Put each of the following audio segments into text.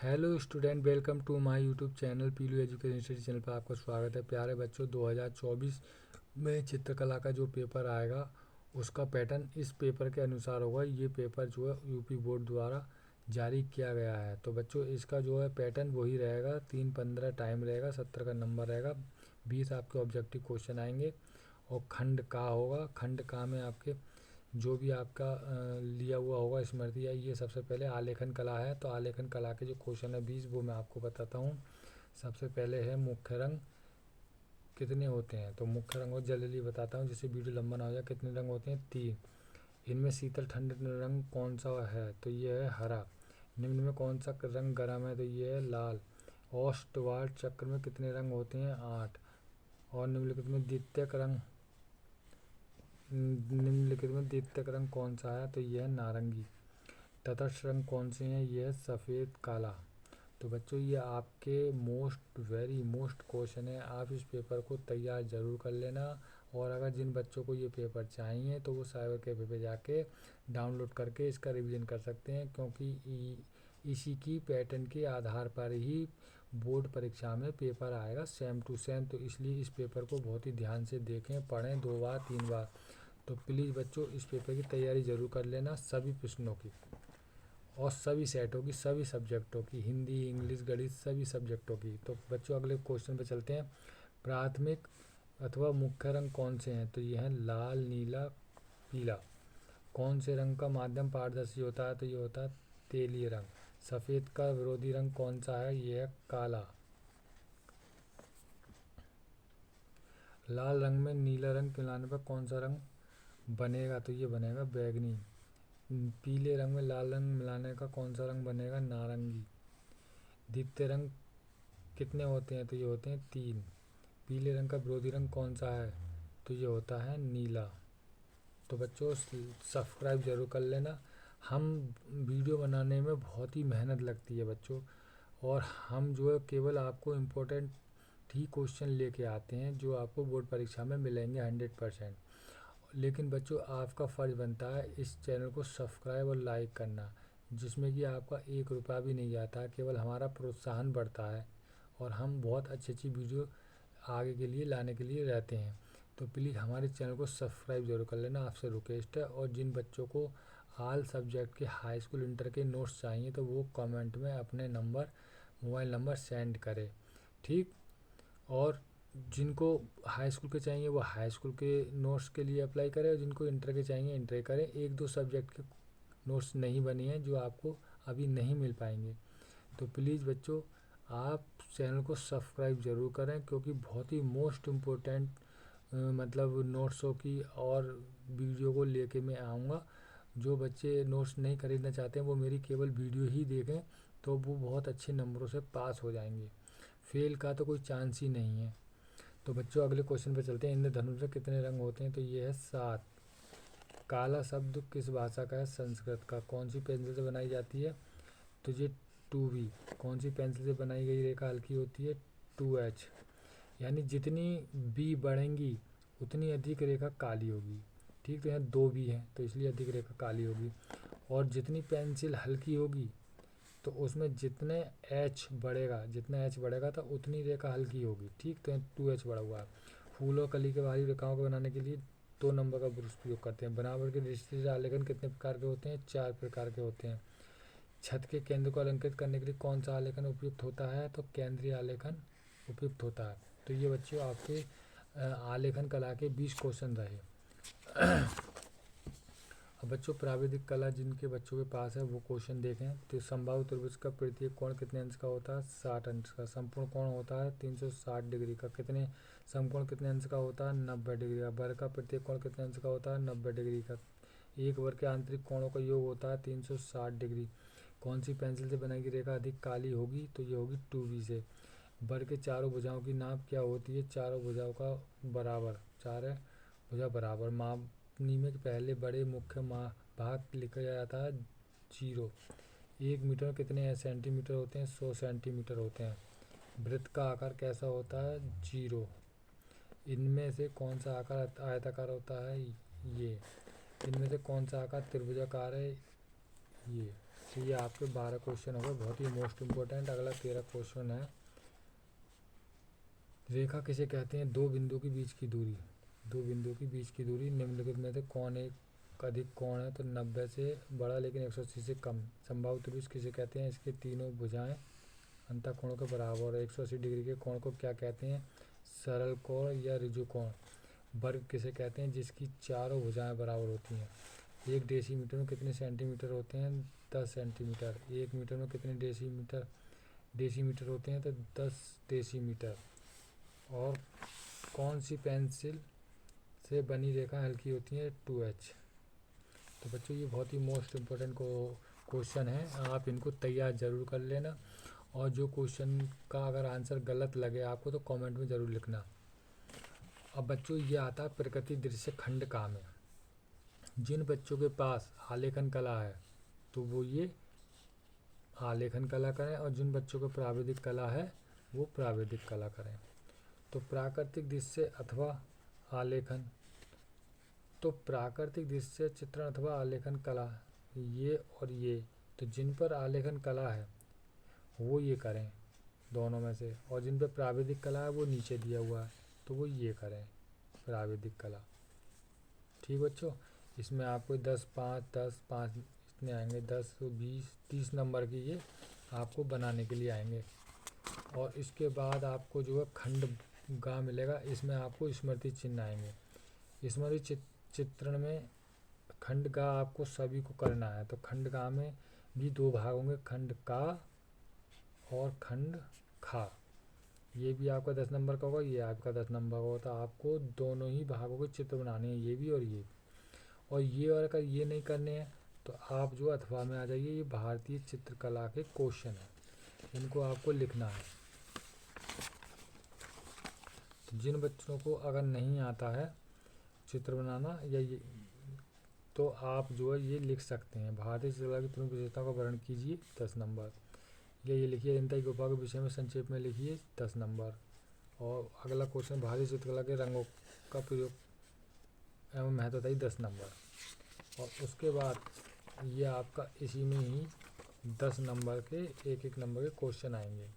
Hello student, welcome to my YouTube channel Pilu education study channel पर आपका स्वागत है। प्यारे बच्चों, 2024 में चित्रकला का जो पेपर आएगा उसका पैटर्न इस पेपर के अनुसार होगा। ये पेपर जो है यूपी बोर्ड द्वारा जारी किया गया है। तो बच्चों इसका जो है पैटर्न वही रहेगा। 3-15 टाइम रहेगा, 70 का नंबर रहेगा, 20 आपके ऑब्जेक्टिव क्वेश्चन आएंगे और खंड का होगा। खंड का में आपके जो भी आपका लिया हुआ होगा स्मृति या ये सबसे पहले आलेखन कला है। तो आलेखन कला के जो क्वेश्चन है 20 वो मैं आपको बताता हूँ। सबसे पहले है मुख्य रंग कितने होते हैं। तो मुख्य रंग और जल्दी बताता हूँ जिससे वीडियो लंबा ना हो जाए। कितने रंग होते हैं? 3। इनमें शीतल ठंड रंग कौन सा है? तो ये है हरा। निम्न में कौन सा रंग गर्म है? तो ये है लाल। ओष्टवार्ड चक्र में कितने रंग होते हैं? 8। और निम्नलिखित में द्वितीयक रंग कौन सा है? तो यह है नारंगी। तटस्थ रंग कौन से हैं? यह है सफ़ेद काला। तो बच्चों ये आपके वेरी मोस्ट क्वेश्चन है। आप इस पेपर को तैयार ज़रूर कर लेना। और अगर जिन बच्चों को ये पेपर चाहिए तो वो साइबर कैफे पे जाके डाउनलोड करके इसका रिवीजन कर सकते हैं, क्योंकि इसी की पैटर्न के आधार पर ही बोर्ड परीक्षा में पेपर आएगा सेम टू सेम। तो इसलिए इस पेपर को बहुत ही ध्यान से देखें, पढ़ें 2 बार 3 बार। तो प्लीज़ बच्चों इस पेपर की तैयारी ज़रूर कर लेना, सभी प्रश्नों की और सभी सेटों की, सभी सब्जेक्टों की, हिंदी इंग्लिश गणित सभी सब्जेक्टों की। तो बच्चों अगले क्वेश्चन पे चलते हैं। प्राथमिक अथवा मुख्य रंग कौन से हैं? तो ये हैं लाल, नीला, पीला। कौन से रंग का माध्यम पारदर्शी होता है? तो ये होता है तेलीय रंग। सफ़ेद का विरोधी रंग कौन सा है? ये है काला। लाल रंग में नीला रंग मिलाने पर कौन सा रंग बनेगा? तो ये बनेगा बैगनी। पीले रंग में लाल रंग मिलाने का कौन सा रंग बनेगा? नारंगी। द्वितीय रंग कितने होते हैं? तो ये होते हैं 3। पीले रंग का विरोधी रंग कौन सा है? तो ये होता है नीला। तो बच्चों सब्सक्राइब जरूर कर लेना। हम वीडियो बनाने में बहुत ही मेहनत लगती है बच्चों, और हम जो है केवल आपको इम्पोर्टेंट ही क्वेश्चन लेके आते हैं जो आपको बोर्ड परीक्षा में मिलेंगे 100%। लेकिन बच्चों आपका फ़र्ज़ बनता है इस चैनल को सब्सक्राइब और लाइक करना, जिसमें कि आपका 1 रुपया भी नहीं जाता, केवल हमारा प्रोत्साहन बढ़ता है और हम बहुत अच्छी अच्छी वीडियो आगे के लिए लाने के लिए रहते हैं। तो प्लीज़ हमारे चैनल को सब्सक्राइब जरूर कर लेना, आपसे रिक्वेस्ट है। और जिन बच्चों को ऑल सब्जेक्ट के हाई स्कूल इंटर के नोट्स चाहिए तो वो कमेंट में अपने मोबाइल नंबर सेंड करें, ठीक। और जिनको हाई स्कूल के चाहिए वो हाई स्कूल के नोट्स के लिए अप्लाई करें, और जिनको इंटर के चाहिए इंटर करें। 1-2 सब्जेक्ट के नोट्स नहीं बने हैं जो आपको अभी नहीं मिल पाएंगे। तो प्लीज़ बच्चों आप चैनल को सब्सक्राइब ज़रूर करें, क्योंकि बहुत ही मोस्ट इम्पोर्टेंट मतलब नोट्सों की और वीडियो को लेके मैं आऊँगा। जो बच्चे नोट्स नहीं खरीदना चाहते हैं वो मेरी केवल वीडियो ही देखें, तो वो बहुत अच्छे नंबरों से पास हो जाएंगे। फेल का तो कोई चांस ही नहीं है। तो बच्चों अगले क्वेश्चन पे चलते हैं। इंद्रधनुष में कितने रंग होते हैं? तो ये है 7। काला शब्द किस भाषा का है? संस्कृत का। कौन सी पेंसिल से बनाई जाती है? तो ये 2B। कौन सी पेंसिल से बनाई गई रेखा हल्की होती है? 2H। यानी जितनी बी बढ़ेंगी उतनी अधिक रेखा काली होगी, ठीक। तो यहाँ 2B है तो इसलिए अधिक रेखा काली होगी। और जितनी पेंसिल हल्की होगी तो उसमें जितना एच बढ़ेगा तो उतनी रेखा हल्की होगी, ठीक। तो 2H बढ़ा हुआ है। फूल और कली के बाहरी रेखाओं को बनाने के लिए 2 नंबर का ब्रश प्रयोग करते हैं। बनावट के दृष्टि से आलेखन कितने प्रकार के होते हैं? 4 प्रकार के होते हैं। छत के केंद्र को अलंकृत करने के लिए कौन सा आलेखन उपयुक्त होता है? तो केंद्रीय आलेखन उपयुक्त होता है। तो ये बच्चों आपके आलेखन कला के 20 क्वेश्चन रहे। अब बच्चों प्राविधिक कला जिनके बच्चों के पास है वो क्वेश्चन देखें। तो समबाहु त्रिभुज का प्रत्येक कोण कितने अंश का होता है? 60 अंश का। संपूर्ण कोण होता है 360 डिग्री का। कितने समकोण कितने अंश का होता है? 90 डिग्री का। वर्ग का प्रत्येक कोण कितने अंश का होता है? 90 डिग्री का। एक वर्ग के आंतरिक कोणों का योग होता है 360 डिग्री। कौन सी पेंसिल से बनाई गई रेखा अधिक काली होगी? तो ये होगी 2B से। वर्ग के चारों भुजाओं की नाप क्या होती है? चारों भुजाओं का बराबर, चार भुजा बराबर। मापनी में पहले बड़े मुख्य भाग लिखा जाता है 0। 1 मीटर में कितने सेंटीमीटर होते हैं? 100 सेंटीमीटर होते हैं। वृत्त का आकार कैसा होता है? 0। इनमें से कौन सा आकार आयताकार होता है? ये। इनमें से कौन सा आकार त्रिभुजाकार है? ये। तो ये आपके 12 क्वेश्चन हो गए, बहुत ही मोस्ट इम्पोर्टेंट। अगला 13 क्वेश्चन है, रेखा किसे कहते हैं? दो बिंदु के बीच की दूरी। दो बिंदु के बीच की दूरी निम्नलिखित में से कौन एक अधिक कोण है? तो 90 से बड़ा लेकिन 180 से कम। समबाहु त्रिभुज किसे कहते हैं? इसके तीनों भुजाएं अंतःकोण के बराबर और 180 डिग्री के कोण को क्या कहते हैं? सरल कोण या ऋजु कोण। वर्ग किसे कहते हैं? जिसकी चारों भुजाएं बराबर होती हैं। 1 डेसीमीटर में कितने सेंटीमीटर होते हैं? 10 सेंटीमीटर। 1 मीटर में कितने डेसीमीटर होते हैं? तो 10 डेसीमीटर। और कौन सी पेंसिल से बनी रेखा हल्की होती है? 2H। तो बच्चों ये बहुत ही मोस्ट इम्पोर्टेंट क्वेश्चन है, आप इनको तैयार ज़रूर कर लेना। और जो क्वेश्चन का अगर आंसर गलत लगे आपको तो कमेंट में ज़रूर लिखना। अब बच्चों ये आता है प्रकृति दृश्य खंड का में। जिन बच्चों के पास आलेखन कला है तो वो ये आलेखन कला करें, और जिन बच्चों को प्राविधिक कला है वो प्राविधिक कला करें। तो प्राकृतिक दृश्य अथवा आलेखन, तो प्राकृतिक दृश्य चित्रण अथवा आलेखन कला ये और ये, तो जिन पर आलेखन कला है वो ये करें दोनों में से, और जिन पर प्राविधिक कला है वो नीचे दिया हुआ है तो वो ये करें प्राविधिक कला। ठीक बच्चों, इसमें आपको 10, 5, 10, 5 इतने आएंगे, 10, 20, 30 नंबर की ये आपको बनाने के लिए आएंगे। और इसके बाद आपको जो है खंड गा मिलेगा, इसमें आपको स्मृति चिन्ह आएंगे। स्मृति चित्रण में खंड गा आपको सभी को करना है। तो खंड गा में भी 2 भाग होंगे, खंड का और खंड खा। ये भी आपका 10 नंबर का होगा, ये आपका 10 नंबर का होता है। आपको दोनों ही भागों के चित्र बनाने हैं, ये भी और ये। और ये और अगर ये नहीं करने हैं तो आप जो अथवा में आ जाइए, ये भारतीय चित्रकला के क्वेश्चन हैं, इनको आपको लिखना है। तो जिन बच्चों को अगर नहीं आता है चित्र बनाना या ये, तो आप जो है ये लिख सकते हैं, भारतीय चित्रकला की प्रमुख विशेषताओं का वर्णन कीजिए, 10 नंबर। ये लिखिए, अजंता की गुफा के विषय में संक्षेप में लिखिए, 10 नंबर। और अगला क्वेश्चन, भारतीय चित्रकला के रंगों का प्रयोग एवं महत्वता, 10 नंबर। और उसके बाद ये आपका इसी में ही 10 नंबर के एक नंबर के क्वेश्चन आएंगे।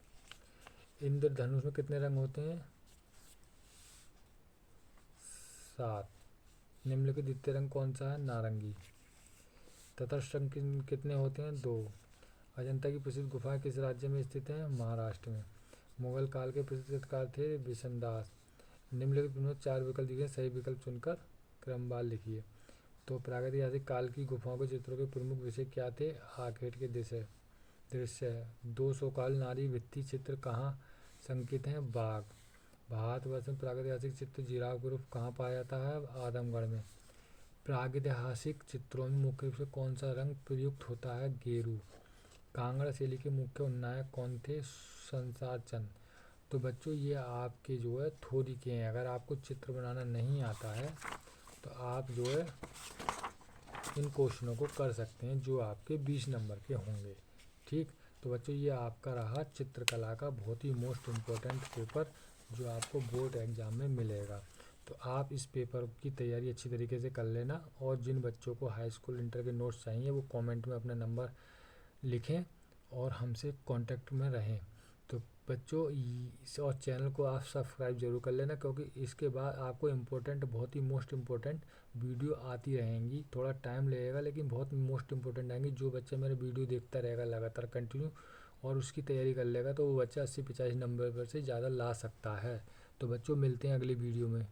इंद्रधनुष में कितने रंग होते हैं? 7। निम्नलिखित द्वितीय रंग कौन सा है? नारंगी। तटस्थ रंग कितने होते हैं? 2। अजंता की प्रसिद्ध गुफा किस राज्य में स्थित है? महाराष्ट्र में। मुगल काल के प्रसिद्ध चित्रकार थे बिशनदास। निम्नलिखित में 4 विकल्प दिए, सही विकल्प चुनकर क्रमवार लिखिए। तो प्रागैतिहासिक काल की गुफाओं के चित्रों के प्रमुख विषय क्या थे? आखेट के दृश्य है। 200 काल नारी भित्ति चित्र कहाँ संकित हैं? बाघ। भारतवर्ष में प्रागैतिहासिक चित्र जिराफ ग्रुप कहाँ पाया जाता है? आदमगढ़ में। प्रागैतिहासिक चित्रों में मुख्य रूप से कौन सा रंग प्रयुक्त होता है? गेरू। कांगड़ा शैली के मुख्य उन्नायक कौन थे? संसार चंद। तो बच्चों ये आपके जो है थोड़ी के हैं, अगर आपको चित्र बनाना नहीं आता है तो आप जो है इन क्वेश्चनों को कर सकते हैं जो आपके 20 नंबर के होंगे। ठीक, तो बच्चों ये आपका रहा चित्रकला का बहुत ही मोस्ट इम्पोर्टेंट पेपर जो आपको बोर्ड एग्ज़ाम में मिलेगा। तो आप इस पेपर की तैयारी अच्छी तरीके से कर लेना। और जिन बच्चों को हाई स्कूल इंटर के नोट्स चाहिए वो कमेंट में अपना नंबर लिखें और हमसे कांटेक्ट में रहें। तो बच्चों और चैनल को आप सब्सक्राइब जरूर कर लेना, क्योंकि इसके बाद आपको इम्पोर्टेंट, बहुत ही मोस्ट इम्पोर्टेंट वीडियो आती रहेंगी। थोड़ा टाइम लगेगा लेकिन बहुत मोस्ट इम्पोर्टेंट आएंगी। जो बच्चा मेरे वीडियो देखता रहेगा लगातार कंटिन्यू और उसकी तैयारी कर लेगा तो वो बच्चा 80-85 नंबर पर से ज़्यादा ला सकता है। तो बच्चों मिलते हैं अगली वीडियो में।